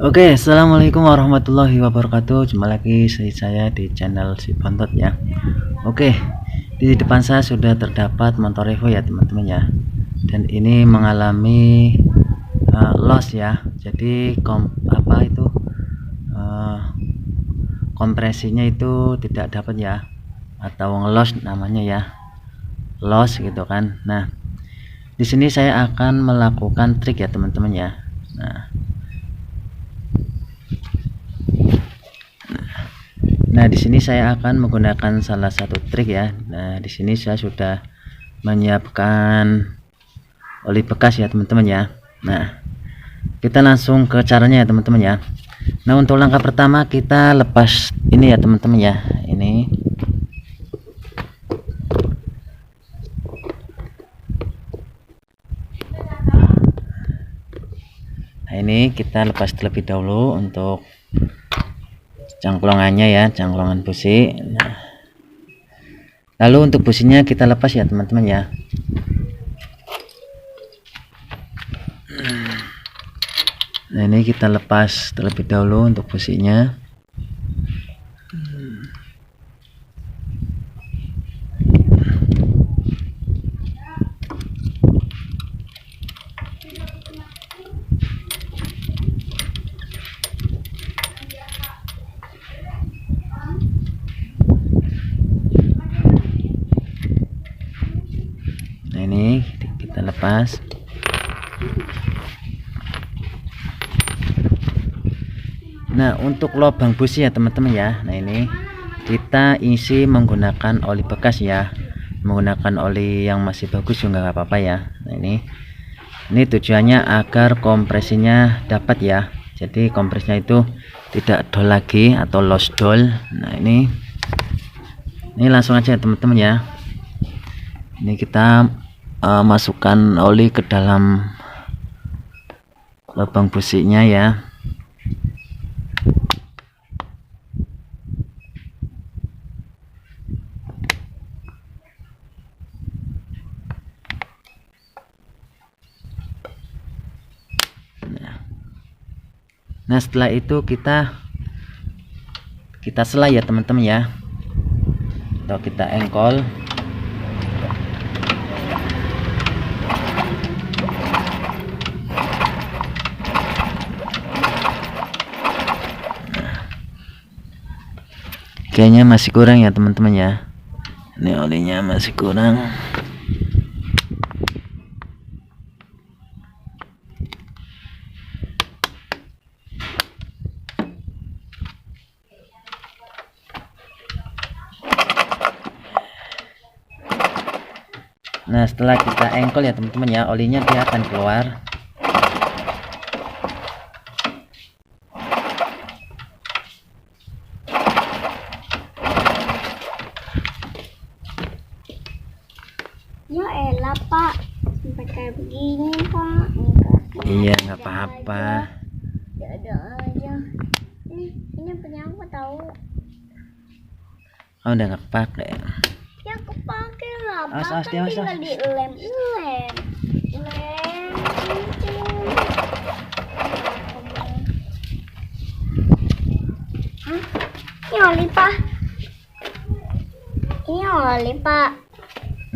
Oke, assalamualaikum warahmatullahi wabarakatuh. Jumpa lagi saya di channel si Bontot ya. Oke, di depan saya sudah terdapat motor Evo ya teman-teman ya. Dan ini mengalami loss ya. Jadi kompresinya itu tidak dapat ya, atau ngelos namanya ya, loss gitu kan. Nah, di sini saya akan melakukan trik ya teman-teman ya. Nah, di sini saya akan menggunakan salah satu trik ya. Nah, di sini saya sudah menyiapkan oli bekas ya teman-teman ya. Nah, kita langsung ke caranya ya teman-teman ya. Nah, untuk langkah pertama kita lepas ini ya teman-teman ya. Ini nah, ini kita lepas terlebih dahulu untuk cangklongannya ya, cangklongan busi. Nah, lalu untuk businya kita lepas ya teman-teman ya. Nah, ini kita lepas terlebih dahulu untuk businya. Nah, ini kita lepas. Nah, untuk lubang busi ya teman-teman ya. Nah, ini kita isi menggunakan oli bekas ya. Menggunakan oli yang masih bagus juga nggak apa-apa ya. Nah, ini tujuannya agar kompresinya dapat ya. Jadi kompresnya itu tidak dol lagi atau lost dol. Nah, ini langsung aja teman-teman ya. Ini kita masukkan oli ke dalam lubang businya ya. Nah, setelah itu kita selai ya teman-teman ya, atau kita engkol. Kayaknya masih kurang ya teman-teman ya. Ini olinya masih kurang. Nah, setelah kita engkol ya teman-teman ya, olinya dia akan keluar. Ya elah Pak, pakai begini Pak. Iya, nggak apa-apa. Ya ada aja. Ini punya aku tahu. Oh, udah nggak pakai. Ya aku pakai lah. Awas, Pak, kan awas, tinggal di lem. Ini oli Pak. Ini oli Pak.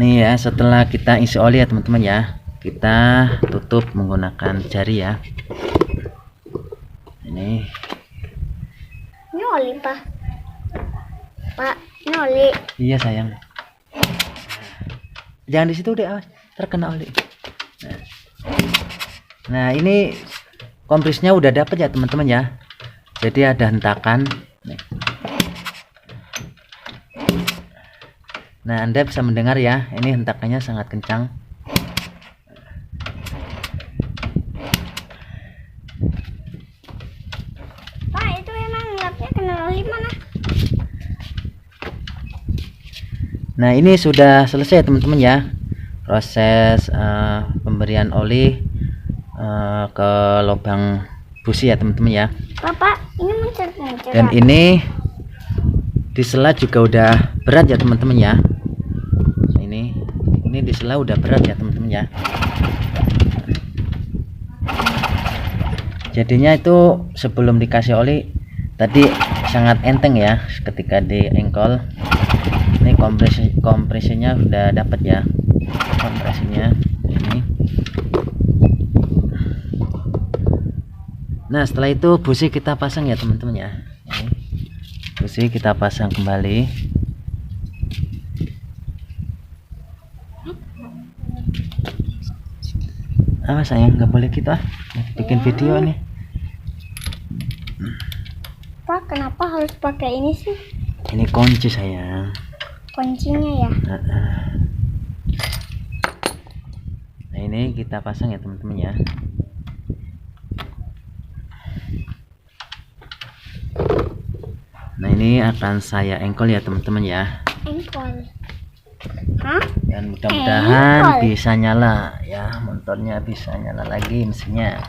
Nih ya, setelah kita isi oli ya teman-teman ya, kita tutup menggunakan jari ya. Ini oli Pak. Pak, ini oli. iya sayang. Jangan di situ deh, awas, terkena oli. Nah, ini kompresnya udah dapet ya teman-teman ya. Jadi ada hentakan. Nah, Anda bisa mendengar ya, ini hentakannya sangat kencang. Pak, itu emang lapnya kena oli mana? Nah, ini sudah selesai teman-teman ya, proses pemberian oli ke lubang busi ya teman-teman ya. Bapak, ini muncul-muncul. Dan ini disela juga udah berat ya teman-teman ya. Ini disela udah berat ya teman-teman ya. Jadinya itu sebelum dikasih oli tadi sangat enteng ya ketika di engkol. Ini kompresinya sudah dapat ya, kompresinya ini. Nah setelah itu busi kita pasang ya teman-teman ya. Ini busi kita pasang kembali. Apa sayang, nggak boleh gitu ah, bikin video nih. Pak, kenapa harus pakai ini sih? Ini kunci sayang. Kuncinya ya. Nah ini kita pasang ya teman-teman ya. Nah ini akan saya engkol ya teman-teman ya. Engkol. Hah? Dan mudah-mudahan bisa nyala ya, motornya bisa nyala lagi mesinnya.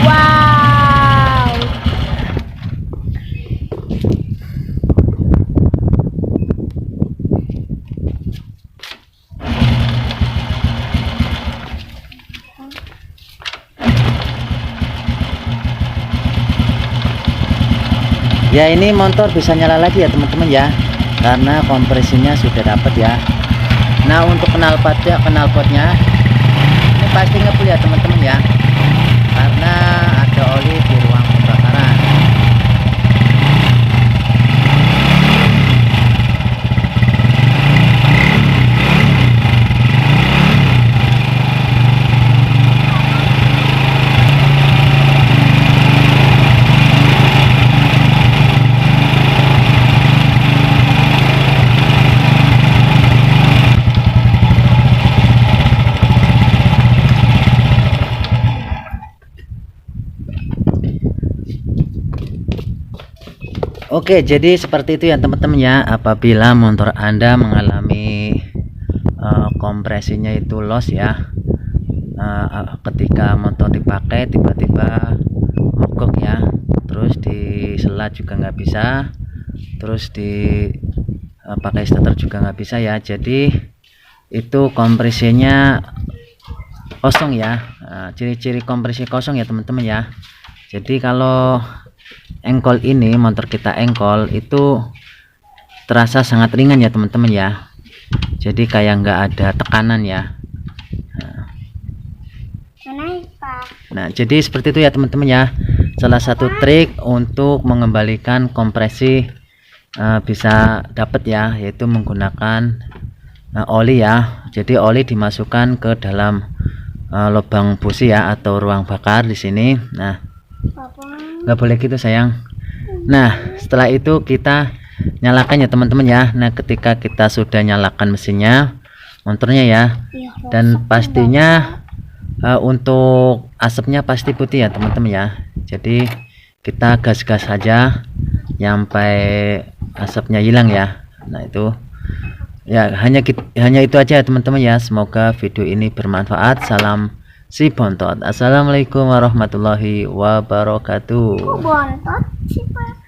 Wow. Ya ini motor bisa nyala lagi ya teman-teman ya, karena kompresinya sudah dapat ya. Nah untuk knalpotnya ini pasti ngebul ya teman-teman ya, karena ada oli di ruang pembakaran. Oke, jadi seperti itu ya teman-teman ya. Apabila motor Anda mengalami kompresinya itu loss ya, ketika motor dipakai tiba-tiba mogok ya, terus disela juga nggak bisa, terus pakai starter juga nggak bisa ya. Jadi itu kompresinya kosong ya. Ciri-ciri kompresi kosong ya teman-teman ya. Jadi kalau engkol ini, motor kita engkol itu terasa sangat ringan ya teman-teman ya. Jadi kayak nggak ada tekanan ya. Nah jadi seperti itu ya teman-teman ya, salah satu trik untuk mengembalikan kompresi bisa dapat ya, yaitu menggunakan oli ya. Jadi oli dimasukkan ke dalam lubang busi ya, atau ruang bakar di sini. Nah nggak boleh gitu sayang. Nah setelah itu kita nyalakan ya teman-teman ya. Nah ketika kita sudah nyalakan mesinnya, motornya ya, dan pastinya untuk asapnya pasti putih ya teman-teman ya. Jadi kita gas-gas saja sampai asapnya hilang ya. Nah itu ya, hanya itu aja ya teman-teman ya. Semoga video ini bermanfaat. Salam si bontot. Assalamualaikum warahmatullahi wabarakatuh. Bontot sih Pak.